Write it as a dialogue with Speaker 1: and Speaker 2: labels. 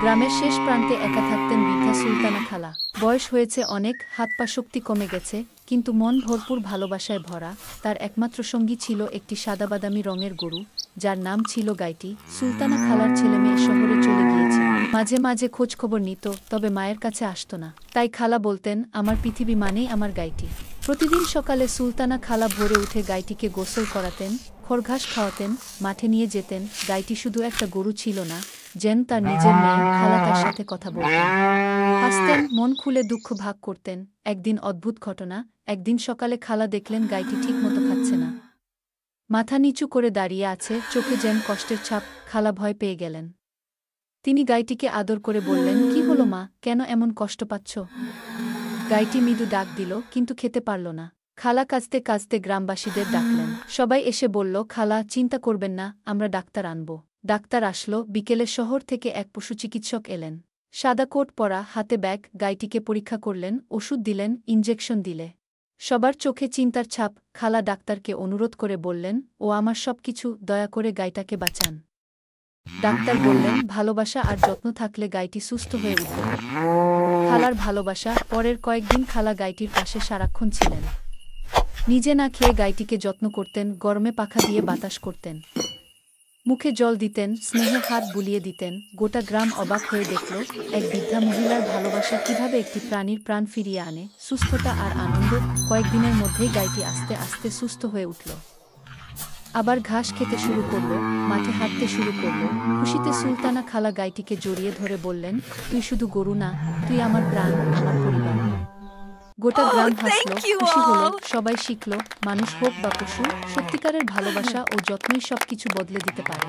Speaker 1: গ্রামের শেষ প্রান্তে একা থাকতেন বৃদ্ধা সুলতানা খালা। বয়স হয়েছে অনেক, হাত পা শক্তি কমে গেছে, কিন্তু মন ভরপুর ভালোবাসায় ভরা। তার একমাত্র সঙ্গী ছিল একটি সাদাবাদামি রঙের গরু, যার নাম ছিল গাইটি। সুলতানা খালার ছেলেমেয়ে শহরে চলে গিয়েছে, মাঝে মাঝে খোঁজখবর নিত, তবে মায়ের কাছে আসত না। তাই খালা বলতেন, আমার পৃথিবী মানেই আমার গাইটি। প্রতিদিন সকালে সুলতানা খালা ভোরে উঠে গাইটিকে গোসল করাতেন, খড়ঘাস খাওয়াতেন, মাঠে নিয়ে যেতেন। গাইটি শুধু একটা গরু ছিল না, যেন তার নিজের মেয়ে। খালা তার সাথে কথা বলতেন, হাসতেন, মন খুলে দুঃখ ভাগ করতেন। একদিন অদ্ভুত ঘটনা। একদিন সকালে খালা দেখলেন গাইটি ঠিকমতো খাচ্ছে না, মাথা নিচু করে দাঁড়িয়ে আছে, চোখে যেন কষ্টের ছাপ। খালা ভয় পেয়ে গেলেন। তিনি গাইটিকে আদর করে বললেন, কি হলো মা, কেন এমন কষ্ট পাচ্ছ? গাইটি মৃদু ডাক দিল, কিন্তু খেতে পারল না। খালা কাঁদতে কাঁদতে গ্রামবাসীদের ডাকলেন। সবাই এসে বলল, খালা চিন্তা করবেন না, আমরা ডাক্তার আনব। ডাক্তার আসলো। বিকেলে শহর থেকে এক পশু চিকিৎসক এলেন, সাদা কোট পরা, হাতে ব্যাগ। গাইটিকে পরীক্ষা করলেন, ওষুধ দিলেন, ইনজেকশন দিলে। সবার চোখে চিন্তার ছাপ। খালা ডাক্তারকে অনুরোধ করে বললেন, ও আমার সবকিছু, দয়া করে গাইটাকে বাঁচান। ডাক্তার বললেন, ভালোবাসা আর যত্ন থাকলে গাইটি সুস্থ হয়ে উঠবে। খালার ভালোবাসা। পরের কয়েকদিন খালা গাইটির পাশে সারাক্ষণ ছিলেন। নিজে না খেয়ে গাইটিকে যত্ন করতেন, গরমে পাখা দিয়ে বাতাস করতেন, মুখে জল দিতেন, স্নেহে হাত বুলিয়ে দিতেন। গোটা গ্রাম অবাক হয়ে দেখল, এক বৃদ্ধা মহিলার ভালোবাসা কিভাবে একটি প্রাণীর প্রাণ ফিরিয়ে আনে। সুস্থতা আর আনন্দ। কয়েকদিনের মধ্যেই গাইটি আস্তে আস্তে সুস্থ হয়ে উঠল। আবার ঘাস খেতে শুরু করল, মাঠে হাঁটতে শুরু করল। খুশিতে সুলতানা খালা গাইটিকে জড়িয়ে ধরে বললেন, তুই শুধু গরু না, তুই আমার প্রাণ, আমার পরিবার। গোটা গ্রাম হাসল, খুশি হল। সবাই শিখল, মানুষ হোক বা পশু, সত্যিকারের ভালোবাসা ও যত্নই সবকিছু বদলে দিতে পারে।